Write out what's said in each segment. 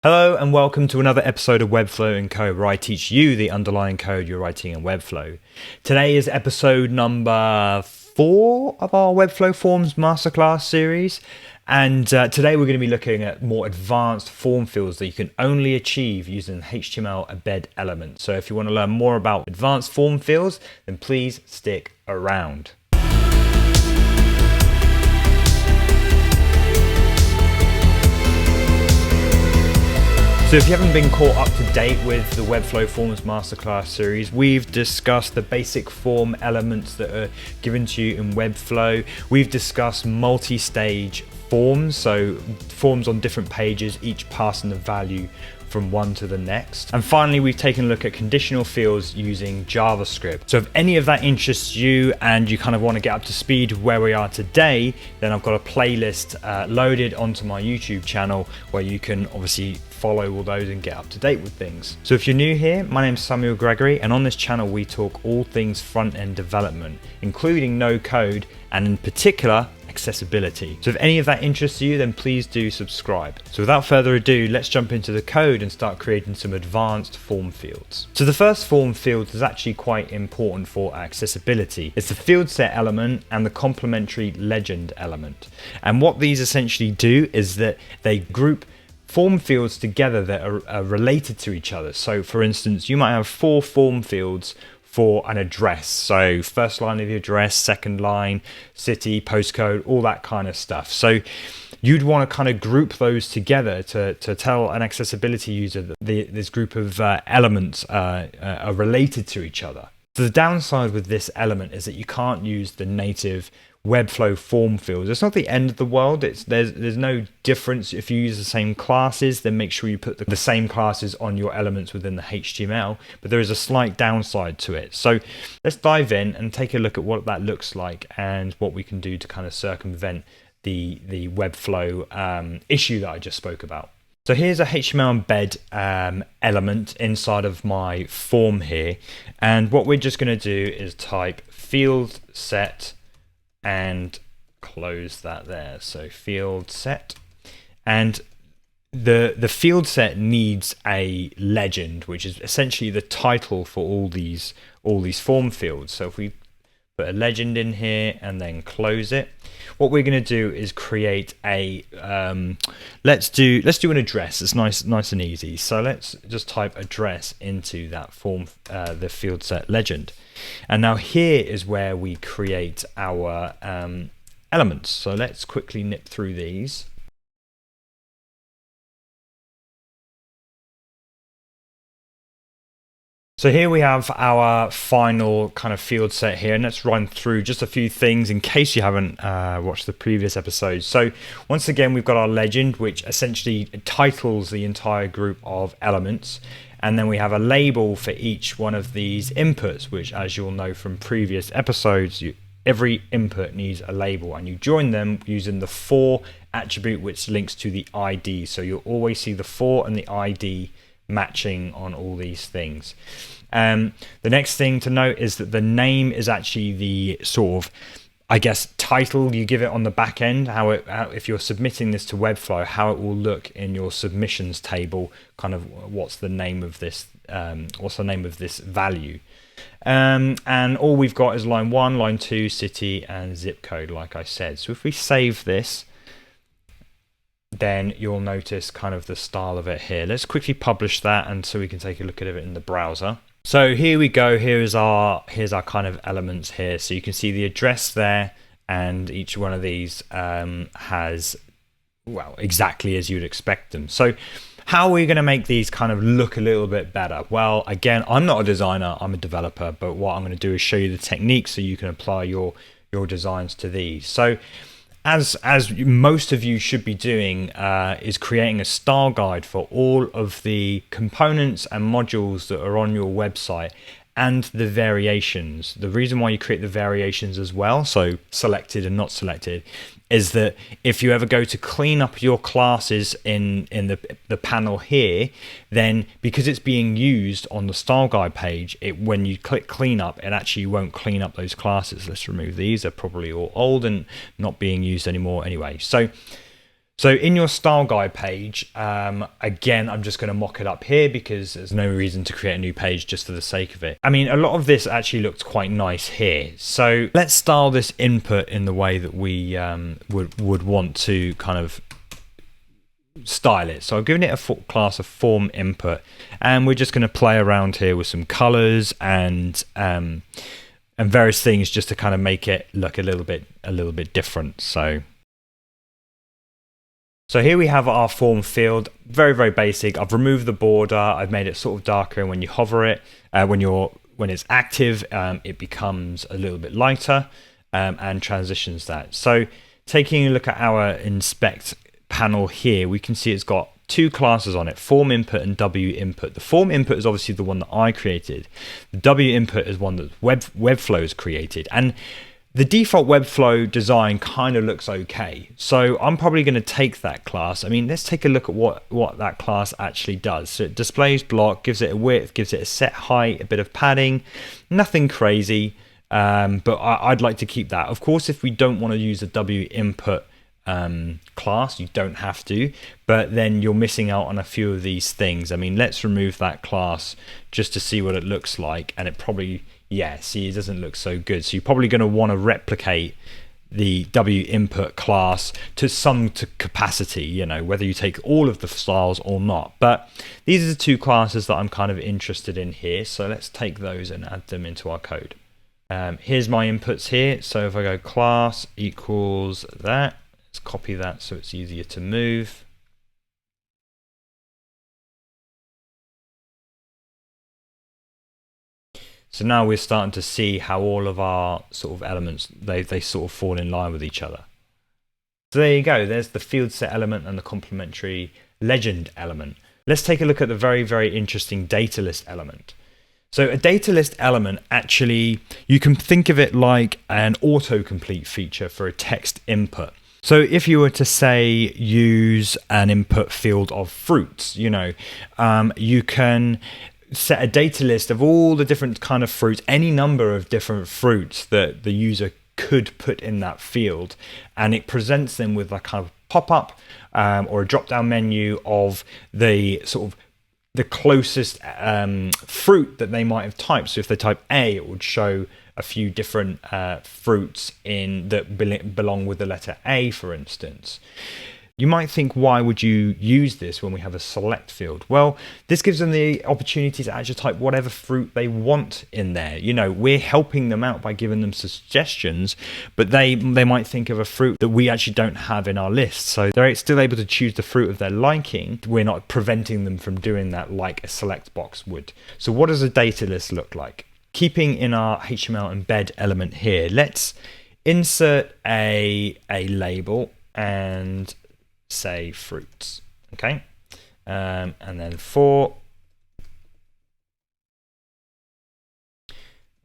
Hello and welcome to another episode of Webflow and Code, where I teach you the underlying code you're writing in Webflow. Today is episode number 4 of our Webflow Forms Masterclass series. And today we're going to be looking at more advanced form fields that you can only achieve using HTML embed element. So if you want to learn more about advanced form fields, then please stick around. So if you haven't been caught up to date with the Webflow Forms Masterclass series, we've discussed the basic form elements that are given to you in Webflow. We've discussed multi-stage forms, so forms on different pages, each passing the value from one to the next. And finally, we've taken a look at conditional fields using JavaScript. So if any of that interests you and you kind of want to get up to speed where we are today, then I've got a playlist loaded onto my YouTube channel where you can obviously follow all those and get up to date with things. So if you're new here, my name's Samuel Gregory, and on this channel we talk all things front-end development, including no code and in particular accessibility. So if any of that interests you, then please do subscribe. So without further ado, let's jump into the code and start creating some advanced form fields. So the first form field is actually quite important for accessibility. It's the Fieldset element and the complementary legend element. And what these essentially do is that they group form fields together that are related to each other. So for instance, you might have 4 form fields for an address. So first line of your address, second line, city, postcode, all that kind of stuff. So you'd want to kind of group those together to tell an accessibility user that this group of elements are related to each other. So the downside with this element is that you can't use the native Webflow form fields. It's not the end of the world. There's no difference if you use the same classes. Then make sure you put the same classes on your elements within the HTML. But there is a slight downside to it. So let's dive in and take a look at what that looks like and what we can do to kind of circumvent the Webflow issue that I just spoke about. So here's a HTML embed element inside of my form here, and what we're just going to do is type Fieldset and close that there. So Fieldset, and the Fieldset needs a legend, which is essentially the title for all these form fields. So if we put a legend in here and then close it, what we're going to do is create a let's do an address. It's nice and easy. So let's just type address into that form, the Fieldset legend. And now here is where we create our elements. So let's quickly nip through these. So here we have our final kind of field set here, and let's run through just a few things in case you haven't watched the previous episodes. So once again, we've got our legend, which essentially titles the entire group of elements. And then we have a label for each one of these inputs, which, as you'll know from previous episodes, every input needs a label, and you join them using the for attribute, which links to the ID. So you'll always see the for and the ID matching on all these things. The next thing to note is that the name is actually the sort of, I guess, title you give it on the back end, how if you're submitting this to Webflow, how it will look in your submissions table, kind of what's the name of this value. And all we've got is line 1, line 2, city, and zip code, like I said. So if we save this, then you'll notice kind of the style of it here. Let's quickly publish that, and so we can take a look at it in the browser. So here we go. Here's our kind of elements here. So you can see the address there, and each one of these has, well, exactly as you'd expect them. So how are we going to make these kind of look a little bit better? Well, again, I'm not a designer, I'm a developer, but what I'm going to do is show you the technique so you can apply your designs to these. So as most of you should be doing, is creating a style guide for all of the components and modules that are on your website and the variations. The reason why you create the variations as well, so selected and not selected, is that if you ever go to clean up your classes in the panel here, then because it's being used on the style guide page, when you click clean up, it actually won't clean up those classes. Let's remove these. They're probably all old and not being used anymore anyway. So So in your style guide page, again, I'm just going to mock it up here because there's no reason to create a new page just for the sake of it. I mean, a lot of this actually looks quite nice here. So let's style this input in the way that we would want to kind of style it. So I've given it a class of form input, and we're just going to play around here with some colors and various things just to kind of make it look a little bit different. So here we have our form field, very, very basic. I've removed the border. I've made it sort of darker, and when you hover it, when it's active, it becomes a little bit lighter and transitions that. So taking a look at our inspect panel here, we can see it's got two classes on it, form input and W input. The form input is obviously the one that I created. The W input is one that Webflow has created. And the default Webflow design kind of looks okay. So I'm probably going to take that class. I mean, let's take a look at what that class actually does. So it displays block, gives it a width, gives it a set height, a bit of padding, nothing crazy. But I'd like to keep that. Of course, if we don't want to use a W input class, you don't have to, but then you're missing out on a few of these things. I mean, let's remove that class just to see what it looks like, and it probably, yeah, see, it doesn't look so good. So you're probably going to want to replicate the W input class to some capacity, you know, whether you take all of the styles or not. But these are the two classes that I'm kind of interested in here, so let's take those and add them into our code. Here's my inputs here. So if I go class equals that, let's copy that so it's easier to move. So now we're starting to see how all of our sort of elements, they sort of fall in line with each other. So there you go, there's the field set element and the complementary legend element. Let's take a look at the very, very interesting data list element. So a data list element, actually, you can think of it like an autocomplete feature for a text input. So if you were to say use an input field of fruits, you know, you can set a data list of all the different kind of fruits, any number of different fruits that the user could put in that field, and it presents them with a kind of pop-up or a drop-down menu of the sort of the closest fruit that they might have typed. So if they type A, it would show a few different fruits in that belong with the letter A, for instance. You might think, why would you use this when we have a select field? Well, this gives them the opportunity to actually type whatever fruit they want in there. You know, we're helping them out by giving them suggestions, but they might think of a fruit that we actually don't have in our list. So they're still able to choose the fruit of their liking. We're not preventing them from doing that like a select box would. So what does a data list look like? Keeping in our HTML embed element here, let's insert a label and say fruits, okay, and then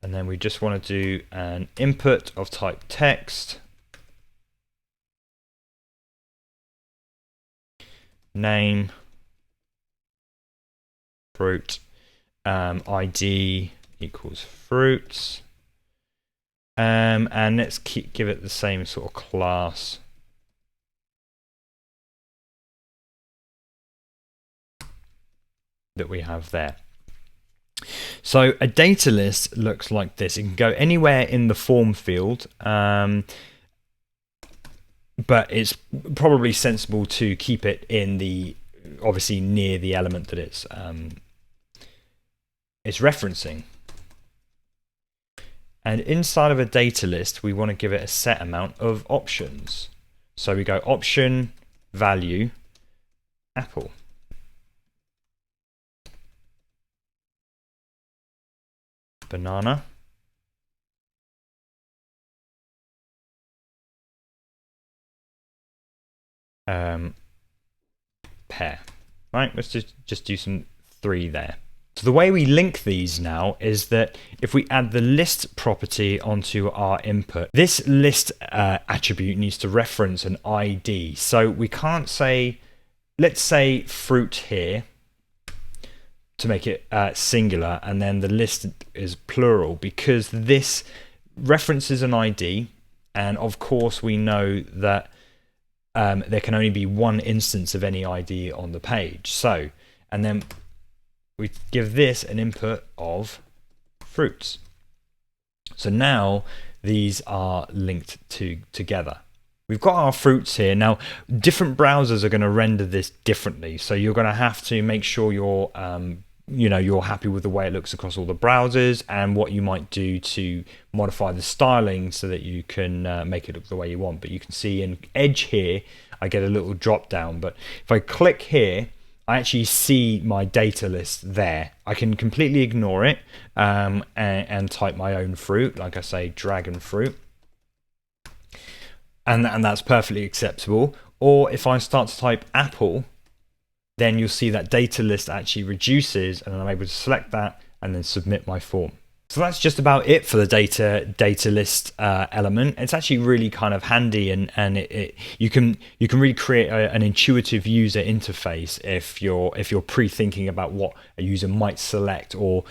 and then we just want to do an input of type text, name, fruit, ID equals fruits, and let's give it the same sort of class. That we have there. So a data list looks like this. It can go anywhere in the form field, but it's probably sensible to keep it in the, obviously near the element that it's referencing. And inside of a data list, we want to give it a set amount of options. So we go option value apple. Banana, pear. Right, let's just do some 3 there. So the way we link these now is that if we add the list property onto our input, this list attribute needs to reference an ID. So we can't say, let's say fruit here, to make it singular, and then the list is plural, because this references an ID, and of course we know that there can only be one instance of any ID on the page. So, and then we give this an input of fruits. So now these are linked together. We've got our fruits here. Now, different browsers are going to render this differently. So you're going to have to make sure you're you're happy with the way it looks across all the browsers, and what you might do to modify the styling so that you can make it look the way you want. But you can see in Edge here, I get a little drop down. But if I click here, I actually see my data list there. I can completely ignore it and type my own fruit, like I say, dragon fruit. And that's perfectly acceptable. Or if I start to type apple, then you'll see that data list actually reduces, and I'm able to select that and then submit my form. So that's just about it for the data list element. It's actually really kind of handy, and you can really create an intuitive user interface if you're pre-thinking about what a user might select, or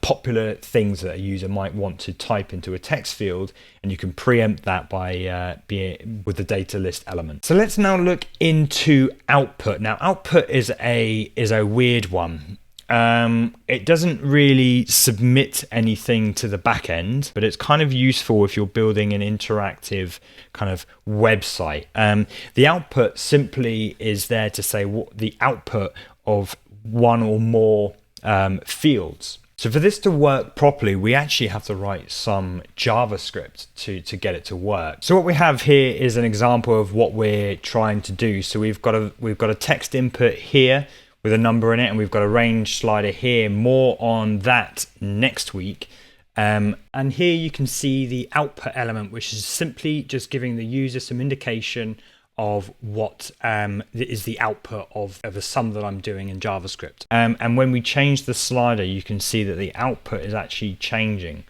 popular things that a user might want to type into a text field, and you can preempt that by being with the data list element. So let's now look into output. Now, output is a weird one. It doesn't really submit anything to the back end, but it's kind of useful if you're building an interactive kind of website. The output simply is there to say what the output of one or more fields. So for this to work properly, we actually have to write some JavaScript to get it to work. So what we have here is an example of what we're trying to do. So we've got a text input here with a number in it, and we've got a range slider here. More on that next week. And here you can see the output element, which is simply just giving the user some indication of what is the output of a sum that I'm doing in JavaScript. And when we change the slider, you can see that the output is actually changing.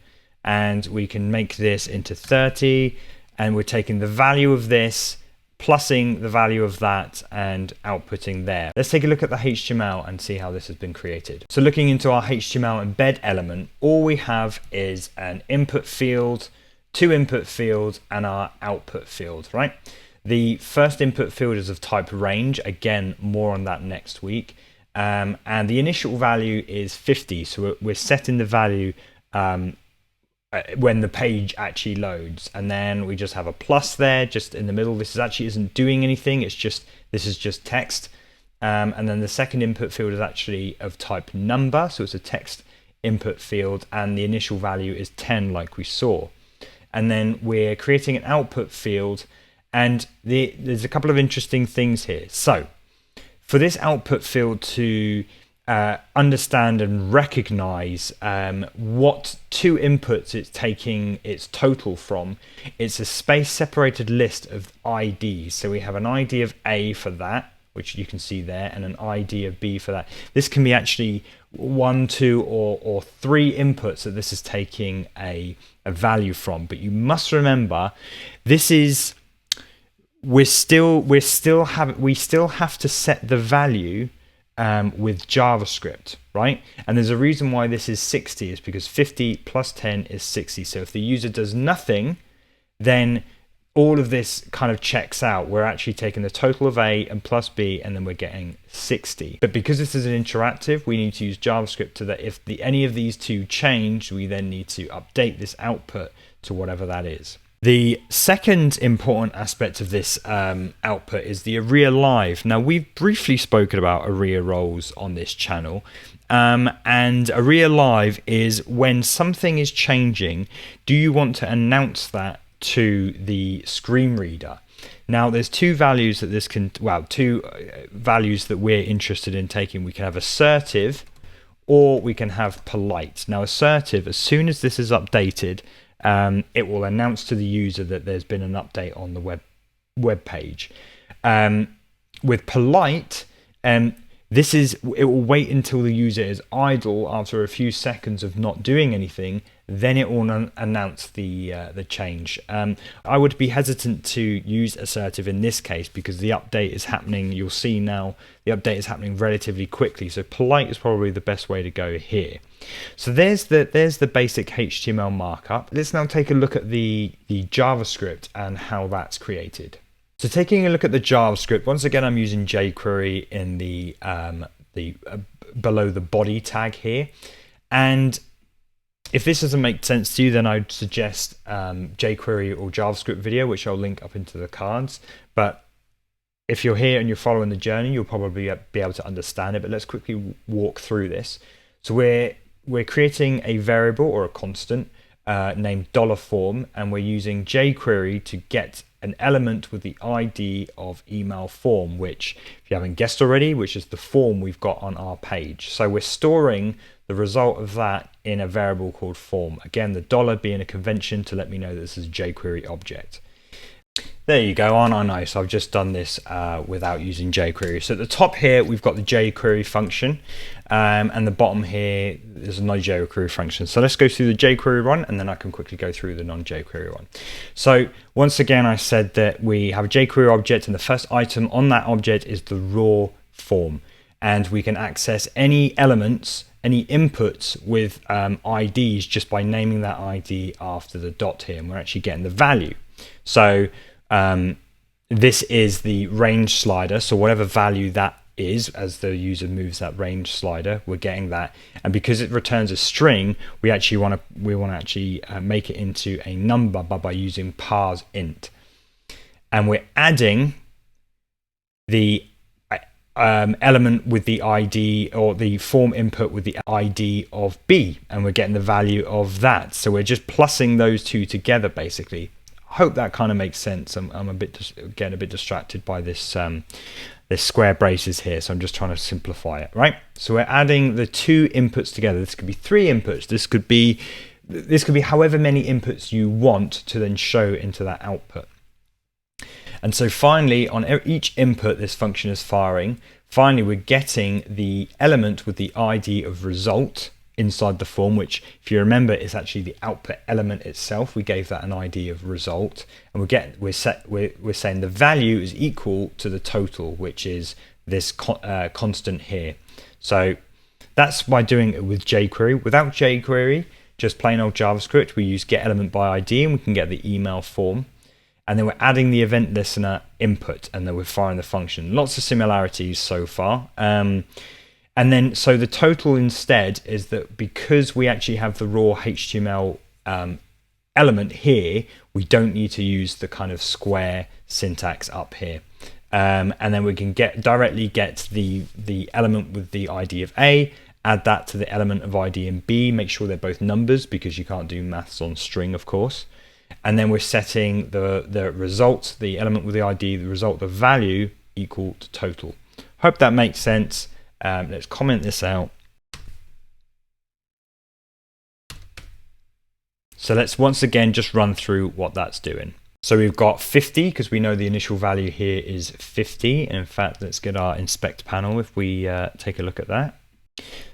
And we can make this into 30, and we're taking the value of this, plussing the value of that, and outputting there. Let's take a look at the HTML and see how this has been created. So looking into our HTML embed element, all we have is an input field, two input fields, and our output field, right? The first input field is of type range. Again, more on that next week. And the initial value is 50. So we're setting the value when the page actually loads, and then we just have a plus there just in the middle. This isn't doing anything, this is just text. And then the second input field is actually of type number, so it's a text input field, and the initial value is 10 like we saw. And then we're creating an output field, and there's a couple of interesting things here. So for this output field to understand and recognize what two inputs it's taking its total from, it's a space separated list of IDs. So we have an ID of A for that, which you can see there, and an ID of B for that. This can be actually 1, 2, or 3 inputs that this is taking a value from. But you must remember, this is we still have to set the value with JavaScript, right? And there's a reason why this is 60, is because 50 plus 10 is 60. So if the user does nothing, then all of this kind of checks out. We're actually taking the total of A and plus B, and then we're getting 60. But because this is an interactive, we need to use JavaScript so that if any of these two change, we then need to update this output to whatever that is. The second important aspect of this output is the ARIA live. Now, we've briefly spoken about ARIA roles on this channel, and ARIA live is when something is changing, do you want to announce that to the screen reader? Now, there's two values that two values that we're interested in taking. We can have assertive, or we can have polite. Now, assertive, as soon as this is updated, it will announce to the user that there's been an update on the web page. With polite, it will wait until the user is idle after a few seconds of not doing anything, then it will announce the change. I would be hesitant to use assertive in this case because the update is happening. You'll see now the update is happening relatively quickly. So polite is probably the best way to go here. So there's the basic HTML markup. Let's now take a look at the JavaScript and how that's created. So taking a look at the JavaScript, once again, I'm using jQuery in the below the body tag here. And if this doesn't make sense to you, then I'd suggest jQuery or JavaScript video, which I'll link up into the cards. But if you're here and you're following the journey, you'll probably be able to understand it. But let's quickly walk through this. So we're creating a variable or a constant named $form, and we're using jQuery to get an element with the ID of email form, which, if you haven't guessed already, which is the form we've got on our page. So we're storing the result of that in a variable called form. Again, the dollar being a convention to let me know that this is a jQuery object. There you go, aren't I nice? I've just done this without using jQuery. So at the top here, we've got the jQuery function, and the bottom here, there's a non-jQuery function. So let's go through the jQuery one, and then I can quickly go through the non-jQuery one. So once again, I said that we have a jQuery object, and the first item on that object is the raw form. And we can access any elements, any inputs with IDs just by naming that ID after the dot here, and we're actually getting the value. So this is the range slider, so whatever value that is, as the user moves that range slider, we're getting that. And because it returns a string, we want to make it into a number by using parseInt. And we're adding the element with the ID, or the form input with the ID of B, and we're getting the value of that. So we're just plussing those two together, basically. I hope that kind of makes sense. I'm getting a bit distracted by this this square braces here, so I'm just trying to simplify it, right? So we're adding the two inputs together. This could be three inputs. This could be however many inputs you want to then show into that output. And so finally, on each input this function is firing, finally we're getting the element with the ID of result inside the form, which, if you remember, is actually the output element itself. We gave that an ID of result, and we're saying the value is equal to the total, which is this constant here. So that's by doing it with jQuery. Without jQuery, just plain old JavaScript, we use getElementById, and we can get the email form. And then we're adding the event listener input, and then we're firing the function. Lots of similarities so far. And then, so the total instead is that because we actually have the raw HTML element here, we don't need to use the kind of square syntax up here. And then we can directly get the element with the ID of A, add that to the element of ID in B, make sure they're both numbers because you can't do maths on string, of course. And then we're setting the result, the element with the ID, the result, the value equal to total. Hope that makes sense. Let's comment this out. So let's once again just run through what that's doing. So we've got 50 because we know the initial value here is 50. And in fact, let's get our inspect panel if we take a look at that.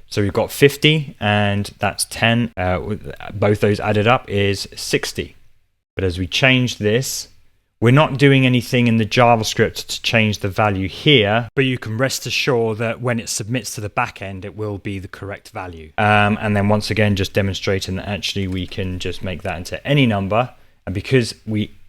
So we've got 50 and that's 10. Both those added up is 60. But as we change this, we're not doing anything in the JavaScript to change the value here, but you can rest assured that when it submits to the backend, it will be the correct value. And then once again, just demonstrating that actually we can just make that into any number. And because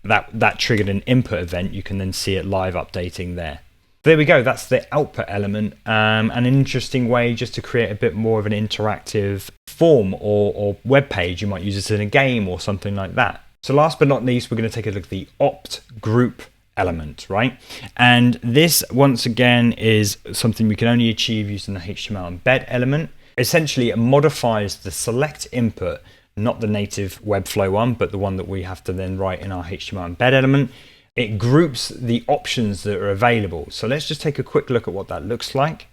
that triggered an input event, you can then see it live updating there. There we go, that's the output element. And an interesting way just to create a bit more of an interactive form or web page. You might use this in a game or something like that. So last but not least, we're going to take a look at the Optgroup element, right? And this, once again, is something we can only achieve using the HTML embed element. Essentially, it modifies the select input, not the native Webflow one, but the one that we have to then write in our HTML embed element. It groups the options that are available. So let's just take a quick look at what that looks like.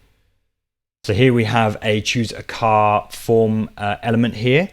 So here we have a choose a car form element here.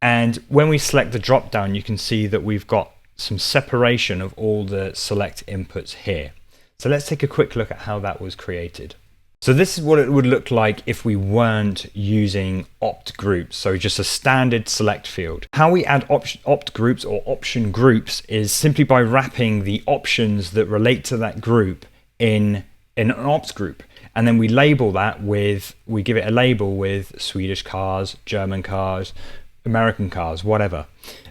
And when we select the drop down, you can see that we've got some separation of all the select inputs here. So let's take a quick look at how that was created. So this is what it would look like if we weren't using opt groups, so just a standard select field. How we add opt groups or option groups is simply by wrapping the options that relate to that group in an opt group. And then we label that we give it a label with Swedish cars, German cars, American cars, whatever.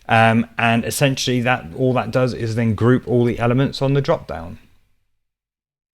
And essentially all that does is then group all the elements on the drop down,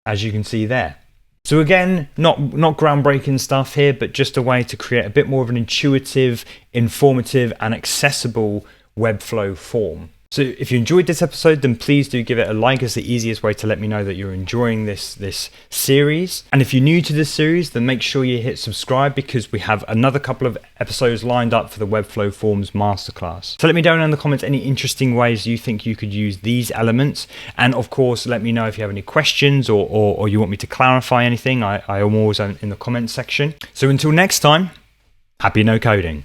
as you can see there. So again, not groundbreaking stuff here, but just a way to create a bit more of an intuitive, informative and accessible Webflow form. So if you enjoyed this episode, then please do give it a like. It's the easiest way to let me know that you're enjoying this series. And if you're new to this series, then make sure you hit subscribe, because we have another couple of episodes lined up for the Webflow Forms Masterclass. So let me know in the comments any interesting ways you think you could use these elements. And of course, let me know if you have any questions or you want me to clarify anything. I am always in the comments section. So until next time, happy no coding.